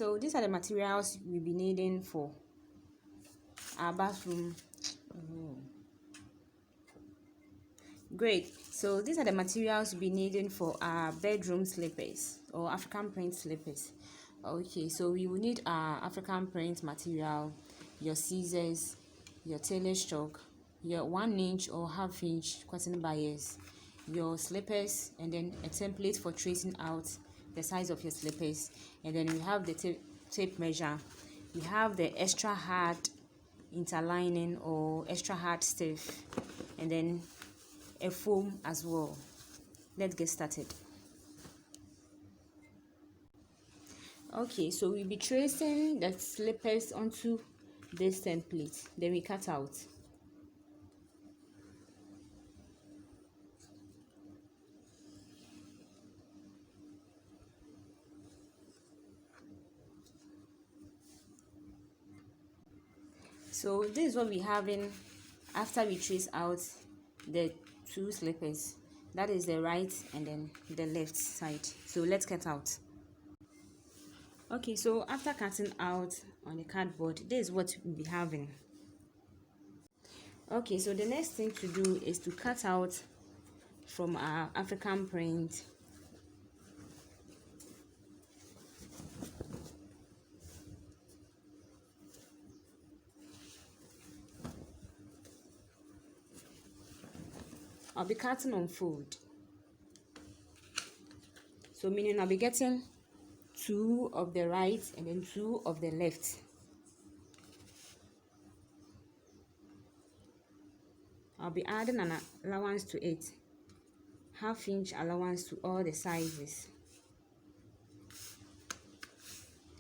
So these are the materials we'll be needing for our bathroom. Great. So these are the materials we'll be needing for our bedroom slippers or African print slippers. Okay, so we will need our African print material, your scissors, your tailor's chalk, your 1-inch or half-inch cotton bias, your slippers, and then a template for tracing out the size of your slippers. And then we have the tape measure. We have the extra hard interlining or extra hard stiff, and then a foam as well. Let's get started. Okay, so we'll be tracing the slippers onto this template, then we cut out. So this is what we have in after we trace out the two slippers. That is the right and then the left side. So let's cut out. Okay, so after cutting out on the cardboard, this is what we'll be having. Okay, so the next thing to do is to cut out from our African print. I'll be cutting on fold. So meaning I'll be getting 2 of the right and then 2 of the left. I'll be adding an allowance to it, 1/2-inch allowance to all the sizes.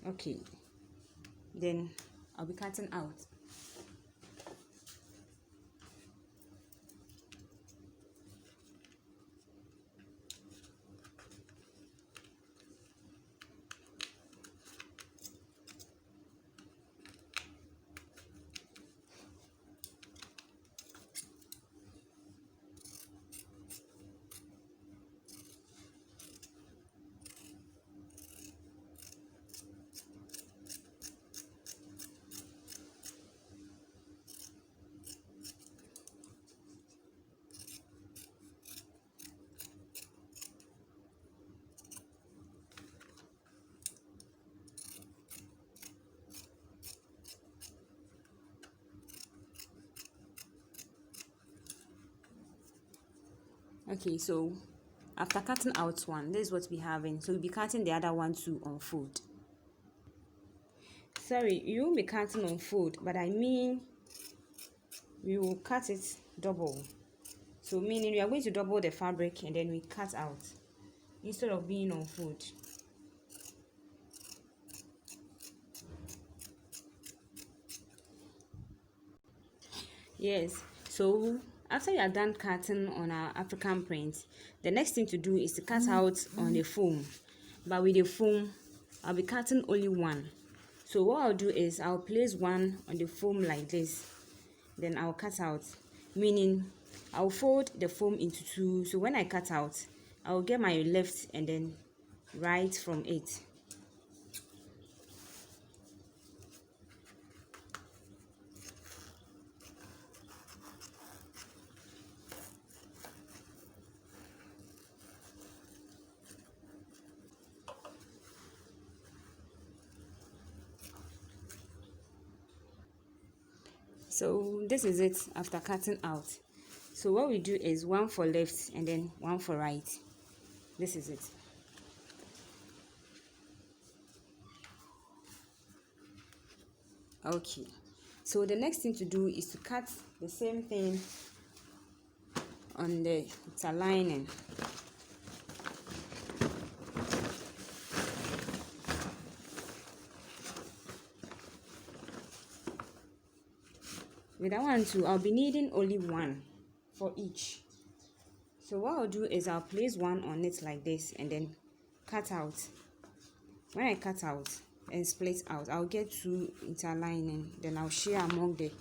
Okay, then I'll be cutting out. Okay, so after cutting out one, this is what we're having. So we'll be cutting the other one too on fold. Sorry, you won't be cutting on fold, but I mean we will cut it double. So meaning we are going to double the fabric and then we cut out instead of being on fold. Yes, so after you are done cutting on our African print, the next thing to do is to cut out on the foam. But with the foam, I'll be cutting only one. So what I'll do is I'll place one on the foam like this, then I'll cut out, meaning I'll fold the foam into 2. So when I cut out, I'll get my left and then right from it. So this is it after cutting out. So what we do is one for left and then one for right. This is it. Okay, so the next thing to do is to cut the same thing on the interlining. With that one too, I'll be needing only one for each. So what I'll do is I'll place one on it like this and then cut out. When I cut out and split out, I'll get 2 interlining, then I'll share among the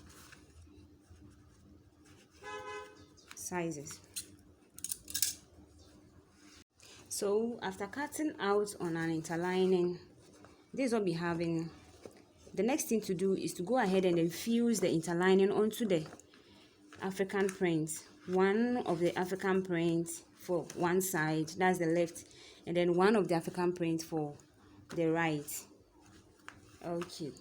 sizes. So after cutting out on an interlining, This is what we having. The next thing to do is to go ahead and then fuse the interlining onto the African print. One of the African prints for one side, that's the left, and then one of the African print for the right. Okay.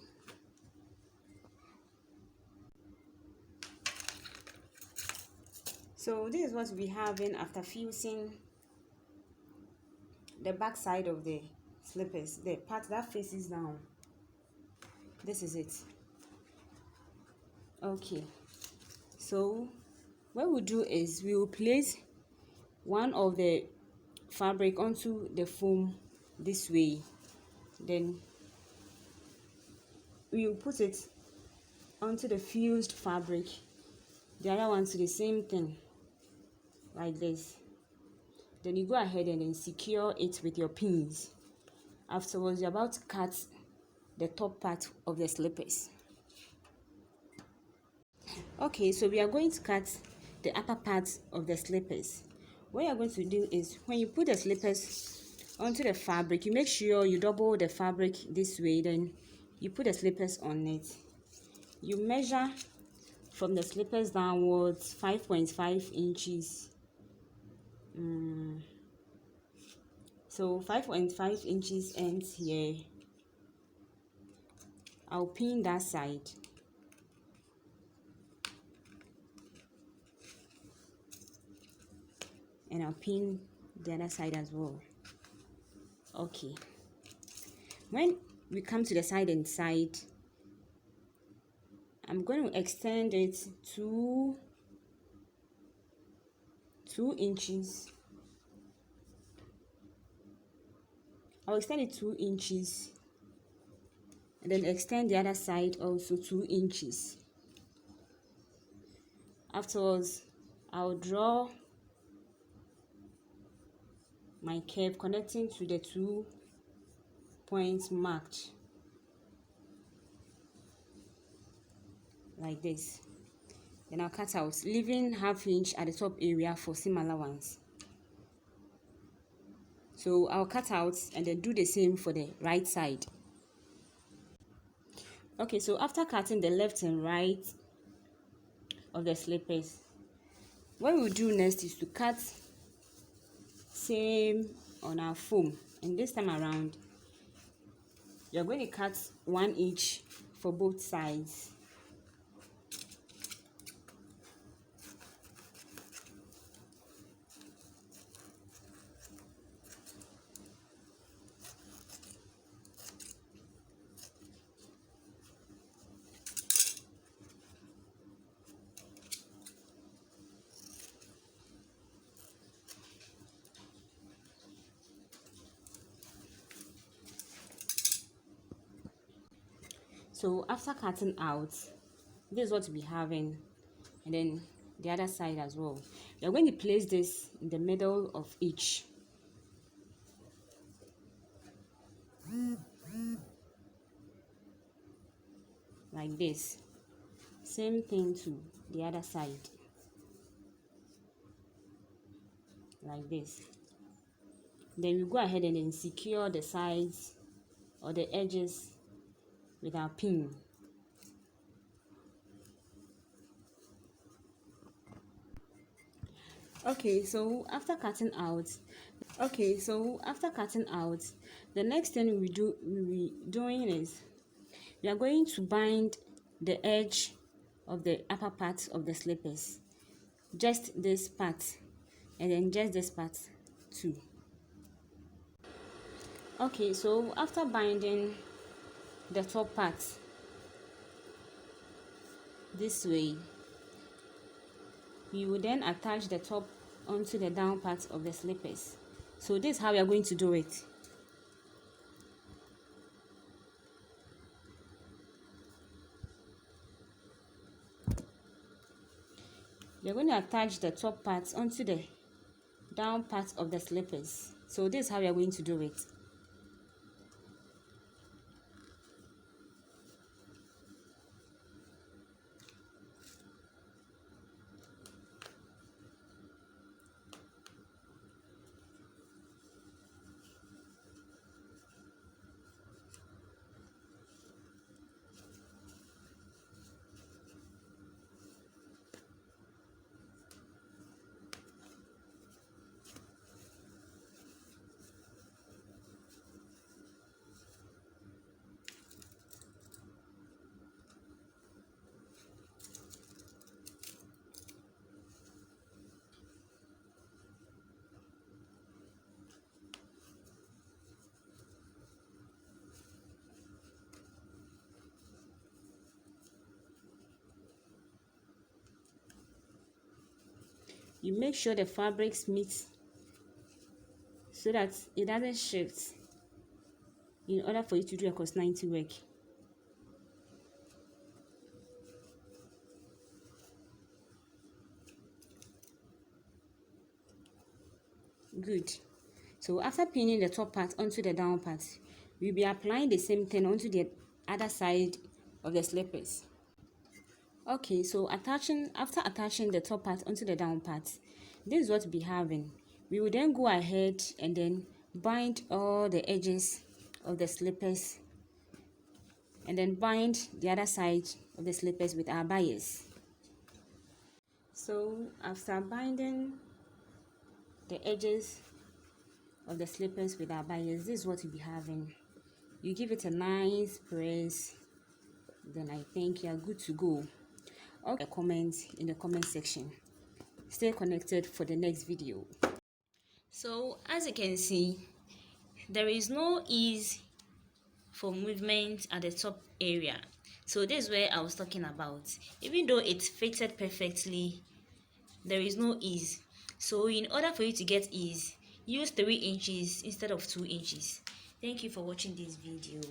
So this is what we having after fusing the back side of the slippers, the part that faces down. This is it. Okay, so what we'll do is we will place one of the fabric onto the foam this way, then we will put it onto the fused fabric, the other one to the same thing, like this. Then you go ahead and then secure it with your pins. Afterwards, you're about to cut the top part of the slippers. Okay, so we are going to cut the upper part of the slippers. What you're going to do is when you put the slippers onto the fabric, you make sure you double the fabric this way, then you put the slippers on it. You measure from the slippers downwards 5.5 inches. So 5.5 inches ends here. I'll pin that side. And I'll pin the other side as well. Okay. When we come to the side and side, I'm going to extend it to 2 inches. I'll extend it 2 inches and then extend the other side also 2 inches. Afterwards, I'll draw my curve connecting to the 2 points marked like this. Then I'll cut out, leaving ½ inch at the top area for seam allowance. So I'll cut out and then do the same for the right side. Okay, so after cutting the left and right of the slippers, what we'll do next is to cut same on our foam, and this time around you're going to cut 1 inch for both sides. So after cutting out, this is what we'll be having, and then the other side as well. We're going to place this in the middle of each. Like this. Same thing to the other side. Like this. Then we go ahead and then secure the sides or the edges with our pin. Okay, so after cutting out, the next thing we'll be doing is we are going to bind the edge of the upper part of the slippers, just this part, and then just this part too. Okay, so after binding the top part this way, we will then attach the top onto the down part of the slippers. So this is how we are going to do it. You're going to attach the top parts onto the down part of the slippers. So this is how we are going to do it. you make sure the fabrics meet so that it doesn't shift in order for you to do a cos 90 work. Good. So after pinning the top part onto the down part, we'll be applying the same thing onto the other side of the slippers. Okay, so after attaching the top part onto the down part, this is what we'll be having. We will then go ahead and then bind all the edges of the slippers and then bind the other side of the slippers with our bias. So after binding the edges of the slippers with our bias, this is what we'll be having. You give it a nice press, then I think you're good to go. Okay, comment in the comment section. Stay connected for the next video. So as you can see, there is no ease for movement at the top area. So this is where I was talking about. Even though it's fitted perfectly, there is no ease. So in order for you to get ease, use 3 inches instead of 2 inches. Thank you for watching this video.